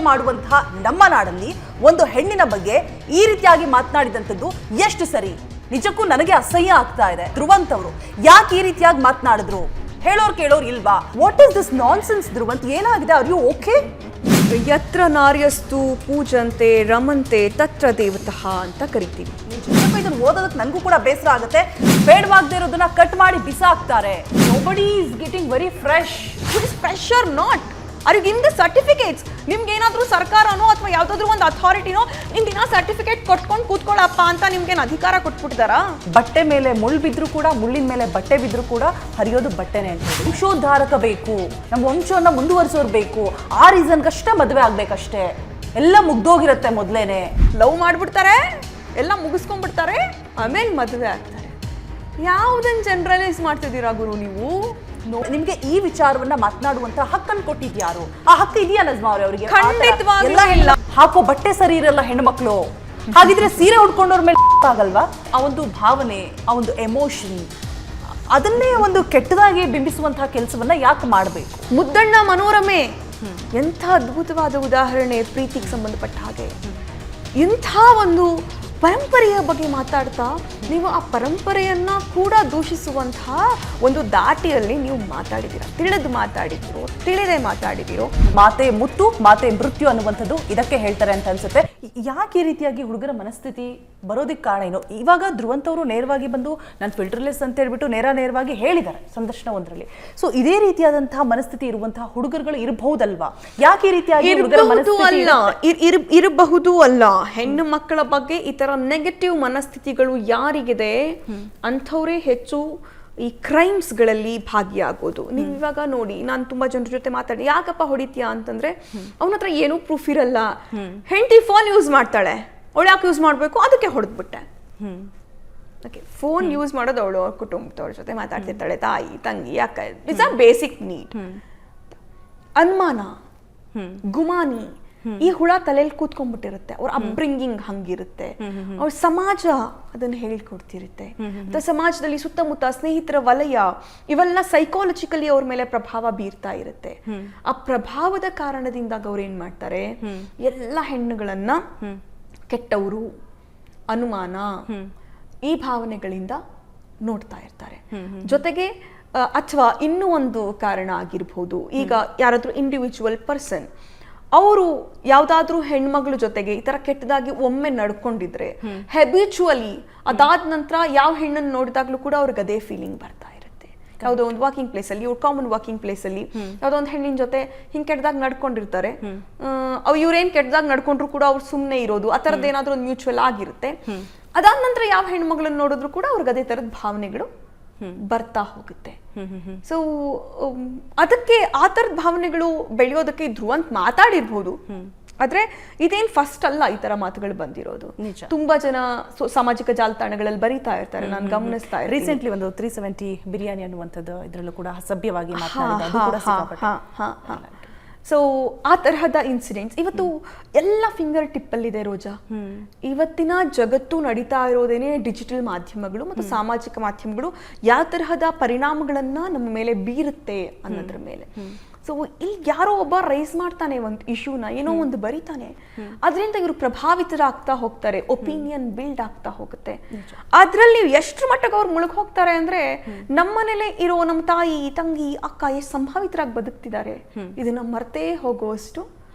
ಮಾಡುವಂತಹ ನಮ್ಮ ನಾಡಲ್ಲಿ ಒಂದು ಹೆಣ್ಣಿನ ಬಗ್ಗೆ ಈ ರೀತಿಯಾಗಿ ಮಾತನಾಡಿದಂಥದ್ದು ಎಷ್ಟು ಸರಿ? ನಿಜಕ್ಕೂ ನನಗೆ ಅಸಹ್ಯ ಆಗ್ತಾ ಇದೆ. ಧ್ರುವಂತ್ ಅವರು ಯಾಕೆ ಈ ರೀತಿಯಾಗಿ ಮಾತನಾಡಿದ್ರು? ಹೇಳೋರು ಕೇಳೋರು ಇಲ್ವಾ? What is this nonsense Dhruvanth? ಏನಾಗಿದೆ? Are you okay? ಯತ್ರ ನಾರ್ಯಸ್ತು ಪೂಜಂತೆ ರಮಂತೆ ತತ್ರ ದೇವತಃ ಅಂತ ಕರಿತೀವಿ. ಇದನ್ನ ಓದೋದಕ್ಕೆ ನನಗೂ ಕೂಡ ಬೇಸರ ಆಗುತ್ತೆ. ಬೇಡವಾಗದೇ ಇರೋದನ್ನ ಕಟ್ ಮಾಡಿ ಬಿಸಾಕ್ತಾರೆ. Nobody is getting very fresh. Fresh or not, are you giving the certificates? ನಿಮ್ಗೆ ಏನಾದ್ರೂ ಸರ್ಕಾರನೋ ಅಥವಾ ಯಾವ್ದಾದ್ರು ಒಂದು ಅಥಾರಿಟಿನೋ ನಿಮ್ಗೆ ಸರ್ಟಿಫಿಕೇಟ್ ಕೊಟ್ಕೊಂಡು ಕೂತ್ಕೊಳ್ಳಪ್ಪ ಅಂತ ನಿಮ್ಗೇನು ಅಧಿಕಾರ ಕೊಟ್ಬಿಟ್ಟಿದಾರಾ? ಬಟ್ಟೆ ಮೇಲೆ ಮುಳ್ಳು ಬಿದ್ರು ಕೂಡ, ಮುಳ್ಳಿನ ಮೇಲೆ ಬಟ್ಟೆ ಬಿದ್ರು ಕೂಡ ಹರಿಯೋದು ಬಟ್ಟೆನೆ ಅಂತ. ವಂಶೋದ್ಧಾರಕ ಬೇಕು, ನಮ್ಮ ವಂಶವನ್ನ ಮುಂದುವರಿಸೋರು ಬೇಕು. ಆ ರೀಸನ್ಗಷ್ಟೇ ಮದುವೆ ಆಗ್ಬೇಕಷ್ಟೇ. ಎಲ್ಲ ಮುಗ್ದೋಗಿರುತ್ತೆ ಮೊದಲೇನೆ. ಲವ್ ಮಾಡ್ಬಿಡ್ತಾರೆ, ಎಲ್ಲ ಮುಗಿಸ್ಕೊಂಡ್ಬಿಡ್ತಾರೆ, ಆಮೇಲೆ ಮದುವೆ ಆಗ್ತಾರೆ. ಯಾವುದನ್ನ ಜನರಲೈಸ್ ಮಾಡ್ತಿದ್ದೀರಾ ಗುರು ನೀವು? ನಿಮ್ಗೆ ಈ ವಿಚಾರವನ್ನ ಮಾತನಾಡುವಂತ ಹಕ್ಕನ್ನು ಕೊಟ್ಟಿದ್ಯಾರು? ಆ ಹಕ್ಕು ಇದೆಯಾ ನಜ್ಮಾ ಅವರಿಗೆ? ಖಂಡಿತವಾಗ್ಲೂ ಇಲ್ಲ. ಹಾಕೋ ಬಟ್ಟೆ ಸರಿ ಇರಲ್ಲ ಹೆಣ್ಮಕ್ಳು, ಹಾಗಿದ್ರೆ ಸೀರೆ ಉಟ್ಕೊಂಡವ್ರ ಮೇಲೆ ಆಗಲ್ವಾ? ಆ ಒಂದು ಭಾವನೆ, ಆ ಒಂದು ಎಮೋಷನ್, ಅದನ್ನೇ ಒಂದು ಕೆಟ್ಟದಾಗಿ ಬಿಂಬಿಸುವಂತಹ ಕೆಲಸವನ್ನ ಯಾಕೆ ಮಾಡಬೇಕು? ಮುದ್ದಣ್ಣ ಮನೋರಮೆ ಎಂಥ ಅದ್ಭುತವಾದ ಉದಾಹರಣೆ ಪ್ರೀತಿಗೆ ಸಂಬಂಧಪಟ್ಟ ಹಾಗೆ. ಇಂಥ ಒಂದು ಪರಂಪರೆಯ ಬಗ್ಗೆ ಮಾತಾಡ್ತಾ ನೀವು ಆ ಪರಂಪರೆಯನ್ನ ಕೂಡ ದೂಷಿಸುವಂತಹ ಒಂದು ದಾಟಿಯಲ್ಲಿ ನೀವು ಮಾತಾಡಿದ್ದೀರಾ. ತಿಳಿದು ಮಾತಾಡಿದಿರೋ, ತಿಳಿದೇ ಮಾತಾಡಿದಿರೋ. ಮಾತೆ ಮುತ್ತು, ಮಾತೆ ಮೃತ್ಯು ಅನ್ನುವಂಥದ್ದು ಇದಕ್ಕೆ ಹೇಳ್ತಾರೆ ಅಂತ ಅನ್ಸುತ್ತೆ. ಯಾಕೆ ಈ ರೀತಿಯಾಗಿ ಹುಡುಗರ ಮನಸ್ಥಿತಿ ಬರೋದಕ್ಕೆ ಕಾರಣ ಏನು? ಇವಾಗ ಧ್ರುವಂತ್ ಅವರು ನೇರವಾಗಿ ಬಂದು ನಾನು ಫಿಲ್ಟರ್ಲೆಸ್ ಅಂತ ಹೇಳ್ಬಿಟ್ಟು ನೇರವಾಗಿ ಹೇಳಿದ್ದಾರೆ ಸಂದರ್ಶನ ಒಂದರಲ್ಲಿ. ಸೊ ಇದೇ ರೀತಿಯಾದಂತಹ ಮನಸ್ಥಿತಿ ಇರುವಂತಹ ಹುಡುಗರುಗಳು ಇರಬಹುದಲ್ವಾ? ಯಾಕೆ ಈ ರೀತಿಯಾಗಿ ಇರಬಹುದು ಅಲ್ಲ. ಹೆಣ್ಣು ಮಕ್ಕಳ ಬಗ್ಗೆ ಈ ತರ ನೆಗೆಟಿವ್ ಮನಸ್ಥಿತಿಗಳು ಯಾರಿಗಿದೆ ಅಂಥವರೇ ಹೆಚ್ಚು ಈ ಕ್ರೈಮ್ಸ್ಗಳಲ್ಲಿ ಭಾಗಿಯಾಗೋದು. ನೀವು ಇವಾಗ ನೋಡಿ, ನಾನು ತುಂಬಾ ಜನರ ಜೊತೆ ಮಾತಾಡಿ ಯಾಕಪ್ಪ ಹೊಡಿತೀಯಾ ಅಂತಂದ್ರೆ ಅವನ ಹತ್ರ ಏನೂ ಪ್ರೂಫ್ ಇರಲ್ಲ. ಹೆಂಡತಿ ಫೋನ್ ಯೂಸ್ ಮಾಡ್ತಾಳೆ, ಅವಳು ಯಾಕೆ ಯೂಸ್ ಮಾಡಬೇಕು, ಅದಕ್ಕೆ ಹೊಡೆದ್ಬಿಟ್ಟೆ. ಓಕೆ, ಫೋನ್ ಯೂಸ್ ಮಾಡೋದು ಅವಳು ಕುಟುಂಬದವ್ರ ಜೊತೆ ಮಾತಾಡ್ತಿರ್ತಾಳೆ, ತಾಯಿ ತಂಗಿ, ಅಕ್ಕ. It's a basic need. ಅನುಮಾನ, ಗುಮಾನಿ, ಈ ಹುಳ ತಲೆಯಲ್ಲಿ ಕೂತ್ಕೊಂಡ್ಬಿಟ್ಟಿರುತ್ತೆ. ಅವ್ರ ಅಪ್ಬ್ರಿಂಗಿಂಗ್ ಹಂಗಿರುತ್ತೆ, ಅವ್ರ ಸಮಾಜ ಅದನ್ನ ಹೇಳ್ಕೊಡ್ತಿರುತ್ತೆ. ಸಮಾಜದಲ್ಲಿ ಸುತ್ತಮುತ್ತ ಸ್ನೇಹಿತರ ವಲಯ ಇವೆಲ್ಲ ಸೈಕಾಲಜಿಕಲಿ ಅವ್ರ ಮೇಲೆ ಪ್ರಭಾವ ಬೀರ್ತಾ ಇರುತ್ತೆ. ಆ ಪ್ರಭಾವದ ಕಾರಣದಿಂದಾಗ ಅವ್ರು ಏನ್ ಮಾಡ್ತಾರೆ, ಎಲ್ಲ ಹೆಣ್ಣುಗಳನ್ನ ಕೆಟ್ಟವರು, ಅನುಮಾನ, ಈ ಭಾವನೆಗಳಿಂದ ನೋಡ್ತಾ ಇರ್ತಾರೆ. ಜೊತೆಗೆ ಅಥವಾ ಇನ್ನೂ ಒಂದು ಕಾರಣ ಆಗಿರ್ಬೋದು, ಈಗ ಯಾರಾದ್ರೂ ಇಂಡಿವಿಜುವಲ್ ಪರ್ಸನ್ ಅವರು ಯಾವ್ದಾದ್ರೂ ಹೆಣ್ಮಗಳ ಜೊತೆಗೆ ಈ ತರ ಕೆಟ್ಟದಾಗಿ ಒಮ್ಮೆ ನಡ್ಕೊಂಡಿದ್ರೆ ಹೆಬಿಚುವಲಿ ಅದಾದ ನಂತರ ಯಾವ ಹೆಣ್ಣನ್ನು ನೋಡಿದಾಗ್ಲೂ ಕೂಡ ಅವ್ರಿಗೆ ಅದೇ ಫೀಲಿಂಗ್ ಬರ್ತಾ ಇರುತ್ತೆ. ಯಾವುದೋ ಒಂದು ವಾಕಿಂಗ್ ಪ್ಲೇಸ್ ಅಲ್ಲಿ, ಕಾಮನ್ ವಾಕಿಂಗ್ ಪ್ಲೇಸ್ ಅಲ್ಲಿ ಯಾವುದೋ ಒಂದು ಹೆಣ್ಣಿನ ಜೊತೆ ಹಿಂಗ್ ಕೆಟ್ಟದಾಗ ನಡ್ಕೊಂಡಿರ್ತಾರೆ. ಇವ್ರೇನ್ ಕೆಟ್ಟದಾಗ ನಡ್ಕೊಂಡ್ರು ಕೂಡ ಅವ್ರು ಸುಮ್ಮನೆ ಇರೋದು, ಆ ತರದ್ ಏನಾದ್ರೂ ಒಂದು ಮ್ಯೂಚುವಲ್ ಆಗಿರುತ್ತೆ. ಅದಾದ ನಂತರ ಯಾವ ಹೆಣ್ಮಗಳನ್ನ ನೋಡಿದ್ರು ಕೂಡ ಅವ್ರಿಗೆ ಅದೇ ತರದ ಭಾವನೆಗಳು ಬರ್ತಾ ಹೋಗುತ್ತೆ. ಸೊ ಅದಕ್ಕೆ ಆ ತರದ ಭಾವನೆಗಳು ಬೆಳೆಯೋದಕ್ಕೆ ಧ್ರುವಂತ್ ಮಾತಾಡಿರ್ಬೋದು. ಆದ್ರೆ ಇದೇನ್ ಫಸ್ಟ್ ಅಲ್ಲ ಈ ತರ ಮಾತುಗಳು ಬಂದಿರೋದು. ತುಂಬಾ ಜನ ಸಾಮಾಜಿಕ ಜಾಲತಾಣಗಳಲ್ಲಿ ಬರೀತಾ ಇರ್ತಾರೆ, ನಾನು ಗಮನಿಸ್ತಾ ಇರ್ತೀನಿ. ರೀಸೆಂಟ್ಲಿ ಒಂದು 370 ಬಿರಿಯಾನಿ ಅನ್ನುವಂಥದ್ದು ಇದರಲ್ಲೂ ಕೂಡ ಅಸಭ್ಯವಾಗಿ ಸೊ ಆ ತರಹದ ಇನ್ಸಿಡೆಂಟ್ಸ್ ಇವತ್ತು ಎಲ್ಲ ಫಿಂಗರ್ ಟಿಪ್ ಅಲ್ಲಿದೆ ರೋಜಾ. ಇವತ್ತಿನ ಜಗತ್ತು ನಡೀತಾ ಇರೋದೇನೆ ಡಿಜಿಟಲ್ ಮಾಧ್ಯಮಗಳು ಮತ್ತು ಸಾಮಾಜಿಕ ಮಾಧ್ಯಮಗಳು ಯಾವ ತರಹದ ಪರಿಣಾಮಗಳನ್ನ ನಮ್ಮ ಮೇಲೆ ಬೀರುತ್ತೆ ಅನ್ನೋದ್ರ ಮೇಲೆ. ಸೊ ಇಲ್ಲಿ ಯಾರೋ ಒಬ್ಬ ರೈಸ್ ಮಾಡ್ತಾನೆ ಒಂದು ಇಶ್ಯೂನ, ಏನೋ ಒಂದು ಬರೀತಾನೆ, ಅದರಿಂದ ಇವರು ಪ್ರಭಾವಿತರಾಗ್ತಾ ಹೋಗ್ತಾರೆ, ಒಪಿನಿಯನ್ ಬಿಲ್ಡ್ ಆಗ್ತಾ ಹೋಗುತ್ತೆ. ಅದ್ರಲ್ಲಿ ನೀವು ಎಷ್ಟ್ರ ಮಟ್ಟಿಗೆ ಅವ್ರು ಮುಳುಗ್ ಹೋಗ್ತಾರೆ ಅಂದ್ರೆ, ನಮ್ಮನೇಲೆ ಇರೋ ನಮ್ಮ ತಾಯಿ ತಂಗಿ ಅಕ್ಕ ಎಷ್ಟು ಸಂಭಾವಿತರಾಗಿ ಬದುಕ್ತಿದ್ದಾರೆ ಇದನ್ನ ಮರ್ತೇ ಹೋಗುವಷ್ಟು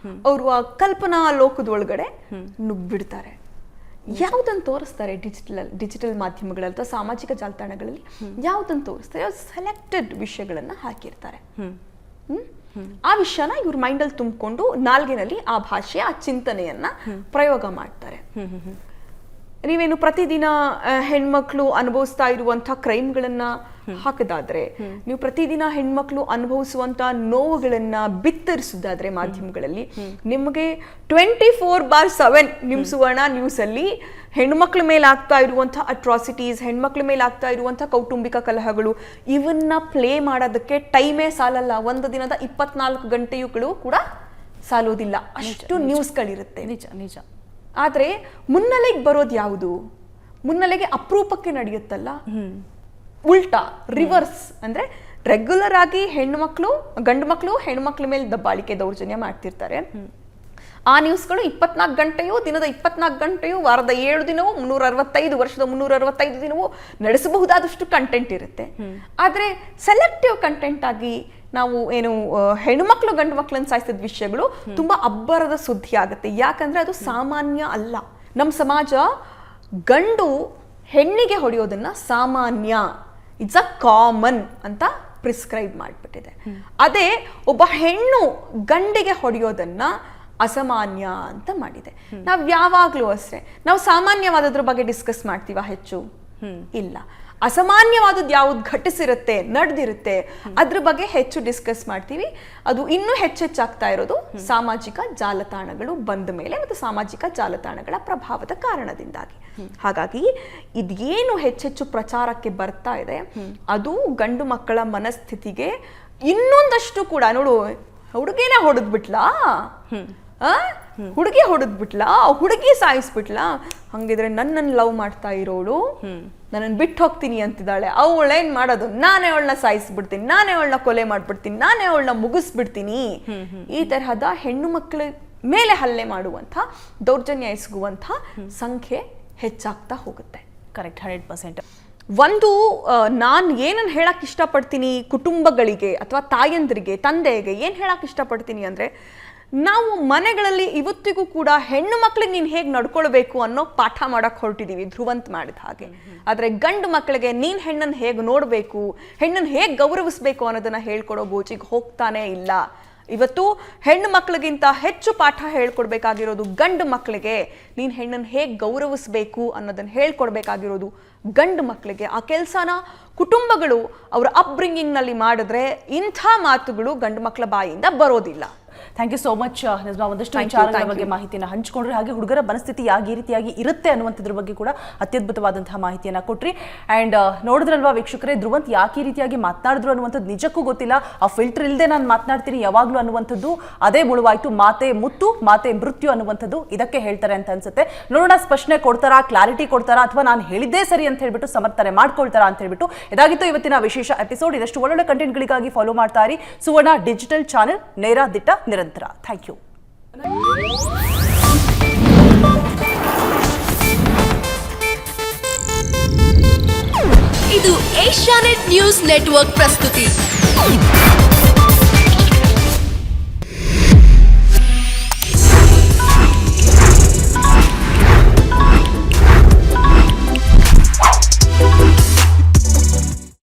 ಅವರು ಆ ಕಲ್ಪನಾ ಲೋಕದೊಳಗಡೆ ನುಗ್ಬಿಡ್ತಾರೆ. ಯಾವುದನ್ನು ತೋರಿಸ್ತಾರೆ ಡಿಜಿಟಲ್ ಮಾಧ್ಯಮಗಳಲ್ಲಿ ಅಥವಾ ಸಾಮಾಜಿಕ ಜಾಲತಾಣಗಳಲ್ಲಿ ಯಾವುದನ್ನು ತೋರಿಸ್ತಾರೆ, ಸೆಲೆಕ್ಟೆಡ್ ವಿಷಯಗಳನ್ನ ಹಾಕಿರ್ತಾರೆ. ಆ ವಿಷಯನ ಇವ್ರ ಮೈಂಡಲ್ಲಿ ತುಂಬಿಕೊಂಡು ನಾಲ್ಗೆನಲ್ಲಿ ಆ ಭಾಷೆ, ಆ ಚಿಂತನೆಯನ್ನ ಪ್ರಯೋಗ ಮಾಡ್ತಾರೆ. ನೀವೇನು ಪ್ರತಿದಿನ ಹೆಣ್ಮಕ್ಳು ಅನುಭವಿಸ್ತಾ ಇರುವಂತಹ ಕ್ರೈಮ್ಗಳನ್ನ ಹಾಕದಾದ್ರೆ, ನೀವು ಪ್ರತಿದಿನ ಹೆಣ್ಮಕ್ಳು ಅನುಭವಿಸುವಂತ ನೋವುಗಳನ್ನ ಬಿತ್ತರಿಸುದಾದ್ರೆ ಮಾಧ್ಯಮಗಳಲ್ಲಿ, ನಿಮಗೆ 24/7 ನಿಮ್ ಸುವರ್ಣ ನ್ಯೂಸ್ ಅಲ್ಲಿ ಹೆಣ್ಮಕ್ಳ ಮೇಲೆ ಆಗ್ತಾ ಇರುವಂತಹ ಅಟ್ರಾಸಿಟೀಸ್, ಹೆಣ್ಮಕ್ಳ ಮೇಲೆ ಆಗ್ತಾ ಇರುವಂತಹ ಕೌಟುಂಬಿಕ ಕಲಹಗಳು, ಇವನ್ನ ಪ್ಲೇ ಮಾಡೋದಕ್ಕೆ ಟೈಮೇ ಸಾಲಲ್ಲ. ಒಂದು ದಿನದ 24 ಗಂಟೆಗಳು ಕೂಡ ಸಾಲೋದಿಲ್ಲ, ಅಷ್ಟು ನ್ಯೂಸ್ಗಳಿರುತ್ತೆ. ನಿಜ ನಿಜ. ಆದ್ರೆ ಮುನ್ನೆಲೆಗೆ ಬರೋದು ಯಾವುದು? ಮುನ್ನೆಲೆಗೆ ಅಪರೂಪಕ್ಕೆ ನಡೆಯುತ್ತಲ್ಲ, ಉಲ್ಟಾ ರಿವರ್ಸ್. ಅಂದ್ರೆ ರೆಗ್ಯುಲರ್ ಆಗಿ ಗಂಡು ಮಕ್ಕಳು ಹೆಣ್ಮಕ್ಳ ಮೇಲೆ ದಬ್ಬಾಳಿಕೆ ದೌರ್ಜನ್ಯ ಮಾಡ್ತಿರ್ತಾರೆ. ಆ ನ್ಯೂಸ್ಗಳು 24 ಗಂಟೆಯೂ ದಿನದ 24 ಗಂಟೆಯೂ ವಾರದ 7 ದಿನವೂ 365 ವರ್ಷದ 365 ದಿನವೂ ನಡೆಸಬಹುದಾದಷ್ಟು ಕಂಟೆಂಟ್ ಇರುತ್ತೆ. ಆದ್ರೆ ಸೆಲೆಕ್ಟಿವ್ ಕಂಟೆಂಟ್ ಆಗಿ ನಾವು ಏನು ಹೆಣ್ಮಕ್ಳು ಗಂಡು ಮಕ್ಳನ್ನ ಸಾಯಿಸಿದ ವಿಷಯಗಳು ತುಂಬಾ ಅಬ್ಬರದ ಸುದ್ದಿ ಆಗುತ್ತೆ. ಯಾಕಂದ್ರೆ ಅದು ಸಾಮಾನ್ಯ ಅಲ್ಲ. ನಮ್ಮ ಸಮಾಜ ಗಂಡು ಹೆಣ್ಣಿಗೆ ಹೊಡೆಯೋದನ್ನ ಸಾಮಾನ್ಯ, ಇಟ್ಸ್ ಅ ಕಾಮನ್ ಅಂತ ಪ್ರಿಸ್ಕ್ರೈಬ್ ಮಾಡಿಬಿಟ್ಟಿದೆ. ಅದೇ ಒಬ್ಬ ಹೆಣ್ಣು ಗಂಡಿಗೆ ಹೊಡೆಯೋದನ್ನ ಅಸಾಮಾನ್ಯ ಅಂತ ಮಾಡಿದೆ. ನಾವು ಯಾವಾಗ್ಲೂ ಅಷ್ಟೇ, ನಾವು ಸಾಮಾನ್ಯವಾದದ್ರ ಬಗ್ಗೆ ಡಿಸ್ಕಸ್ ಮಾಡ್ತೀವ ಹೆಚ್ಚು? ಇಲ್ಲ. ಅಸಾಮಾನ್ಯವಾದದ್ದು ಯಾವ್ದು ಘಟಿಸಿರುತ್ತೆ, ನಡೆದಿರುತ್ತೆ, ಅದ್ರ ಬಗ್ಗೆ ಹೆಚ್ಚು ಡಿಸ್ಕಸ್ ಮಾಡ್ತೀವಿ. ಅದು ಇನ್ನೂ ಹೆಚ್ಚೆಚ್ಚಾಗ್ತಾ ಇರೋದು ಸಾಮಾಜಿಕ ಜಾಲತಾಣಗಳು ಬಂದ ಮೇಲೆ ಮತ್ತು ಸಾಮಾಜಿಕ ಜಾಲತಾಣಗಳ ಪ್ರಭಾವದ ಕಾರಣದಿಂದಾಗಿ. ಹಾಗಾಗಿ ಇದೇನು ಹೆಚ್ಚೆಚ್ಚು ಪ್ರಚಾರಕ್ಕೆ ಬರ್ತಾ ಇದೆ ಅದು ಗಂಡು ಮಕ್ಕಳ ಮನಸ್ಥಿತಿಗೆ ಇನ್ನೊಂದಷ್ಟು ಕೂಡ, ನೋಡು ಹುಡುಗಿನ ಹೊಡೆದ್ಬಿಟ್ಲಾ, ಹುಡುಗಿ ಹೊಡೆದ್ಬಿಟ್ಲಾ, ಹುಡುಗಿ ಸಾಯಿಸ್ಬಿಟ್ಲಾ, ಹಂಗಿದ್ರೆ ನನ್ನನ್ನು ಲವ್ ಮಾಡ್ತಾ ಇರೋಳು ನನ್ನನ್ನು ಬಿಟ್ಟು ಹೋಗ್ತೀನಿ ಅಂತಿದ್ದಾಳೆ, ಅವಳೇನ್ ಮಾಡೋದು, ನಾನೇ ಅವಳನ್ನ ಸಾಯಿಸ್ಬಿಡ್ತೀನಿ, ನಾನೇ ಅವಳನ್ನ ಕೊಲೆ ಮಾಡ್ಬಿಡ್ತೀನಿ, ನಾನೇ ಅವಳನ್ನ ಮುಗಿಸ್ಬಿಡ್ತೀನಿ. ಈ ತರಹದ ಹೆಣ್ಣು ಮಕ್ಕಳ ಮೇಲೆ ಹಲ್ಲೆ ಮಾಡುವಂಥ, ದೌರ್ಜನ್ಯ ಎಸಗುವಂಥ ಸಂಖ್ಯೆ ಹೆಚ್ಚಾಗ್ತಾ ಹೋಗುತ್ತೆ. ಕರೆಕ್ಟ್, 100%. ಒಂದು ನಾನು ಏನನ್ನು ಹೇಳಕ್ ಇಷ್ಟಪಡ್ತೀನಿ ಕುಟುಂಬಗಳಿಗೆ ಅಥವಾ ತಾಯಂದ್ರಿಗೆ, ತಂದೆಗೆ ಏನು ಹೇಳಕ್ ಇಷ್ಟಪಡ್ತೀನಿ ಅಂದರೆ, ನಾವು ಮನೆಗಳಲ್ಲಿ ಇವತ್ತಿಗೂ ಕೂಡ ಹೆಣ್ಣು ಮಕ್ಳಿಗೆ ನೀನು ಹೇಗೆ ನಡ್ಕೊಳ್ಬೇಕು ಅನ್ನೋ ಪಾಠ ಮಾಡಕ್ ಹೊರಟಿದೀವಿ, ಧ್ರುವಂತ್ ಮಾಡಿದ ಹಾಗೆ. ಆದರೆ ಗಂಡು ಮಕ್ಕಳಿಗೆ ನೀನು ಹೆಣ್ಣನ್ನು ಹೇಗೆ ನೋಡಬೇಕು, ಹೆಣ್ಣನ್ನು ಹೇಗೆ ಗೌರವಿಸ್ಬೇಕು ಅನ್ನೋದನ್ನ ಹೇಳ್ಕೊಡೋ ಗೋಜಿಗೆ ಹೋಗ್ತಾನೆ ಇಲ್ಲ. ಇವತ್ತು ಹೆಣ್ಣು ಮಕ್ಕಳಿಗಿಂತ ಹೆಚ್ಚು ಪಾಠ ಹೇಳ್ಕೊಡ್ಬೇಕಾಗಿರೋದು ಗಂಡು ಮಕ್ಕಳಿಗೆ. ನೀನು ಹೆಣ್ಣನ್ನು ಹೇಗೆ ಗೌರವಿಸ್ಬೇಕು ಅನ್ನೋದನ್ನ ಹೇಳ್ಕೊಡ್ಬೇಕಾಗಿರೋದು ಗಂಡು ಮಕ್ಕಳಿಗೆ. ಆ ಕೆಲಸನ ಕುಟುಂಬಗಳು ಅವರ ಅಪ್ಬ್ರಿಂಗಿಂಗ್ನಲ್ಲಿ ಮಾಡಿದ್ರೆ ಇಂಥ ಮಾತುಗಳು ಗಂಡು ಮಕ್ಕಳ ಬಾಯಿಯಿಂದ ಬರೋದಿಲ್ಲ. ಥ್ಯಾಂಕ್ ಯು ಸೋ ಮಚ್ ನಿಜ್ಮಾ, ಒಂದಷ್ಟು ವಿಚಾರಗಳ ಬಗ್ಗೆ ಮಾಹಿತಿಯನ್ನು ಹಂಚಿಕೊಂಡ್ರಿ. ಹಾಗೆ ಹುಡುಗರ ಮನಸ್ಥಿತಿ ಯಾವ ರೀತಿಯಾಗಿ ಇರುತ್ತೆ ಅನ್ನುವಂಥದ್ರ ಬಗ್ಗೆ ಕೂಡ ಅತ್ಯದ್ಭುತವಾದಂತಹ ಮಾಹಿತಿಯನ್ನು ಕೊಟ್ರಿ. ಆ್ಯಂಡ್ ನೋಡಿದ್ರಲ್ವಾ ವೀಕ್ಷಕರೇ, ಧ್ರುವಂತ್ ಯಾಕೆ ಈ ರೀತಿಯಾಗಿ ಮಾತನಾಡಿದ್ರು ಅನ್ನುವಂಥದ್ದು ನಿಜಕ್ಕೂ ಗೊತ್ತಿಲ್ಲ. ಆ ಫಿಲ್ಟರ್ ಇಲ್ಲದೆ ನಾನು ಮಾತನಾಡ್ತೀನಿ ಯಾವಾಗಲೂ ಅನ್ನುವಂಥದ್ದು ಅದೇ ಮುಳುವಾಯಿತು. ಮಾತೆ ಮುತ್ತು, ಮಾತೆ ಮೃತ್ಯು ಅನ್ನುವಂಥದ್ದು ಇದಕ್ಕೆ ಹೇಳ್ತಾರೆ ಅಂತ ಅನ್ಸುತ್ತೆ. ನೋಡೋಣ, ಸ್ಪಷ್ಟನೆ ಕೊಡ್ತಾರಾ, ಕ್ಲಾರಿಟಿ ಕೊಡ್ತಾರಾ, ಅಥವಾ ನಾನು ಹೇಳಿದ್ದೇ ಸರಿ ಅಂತ ಹೇಳ್ಬಿಟ್ಟು ಸಮರ್ಥನೆ ಮಾಡ್ಕೊಳ್ತಾರಾ ಅಂತ ಹೇಳ್ಬಿಟ್ಟು. ಇದಾಗಿತ್ತು ಇವತ್ತಿನ ವಿಶೇಷ ಎಪಿಸೋಡ್. ಇದಷ್ಟು ಒಳ್ಳೊಳ್ಳೆ ಕಂಟೆಂಟ್ಗಳಿಗಾಗಿ ಫಾಲೋ ಮಾಡ್ತಾ ಇರಿ ಸುವರ್ಣ ಡಿಜಿಟಲ್ ಚಾನೆಲ್, ನೇರ ದಿಟ್ಟ ನಿರಂತರ. Thank you. ಇದು ಏಷ್ಯಾನೆಟ್ ನ್ಯೂಸ್ ನೆಟ್ವರ್ಕ್ ಪ್ರಸ್ತುತಿ.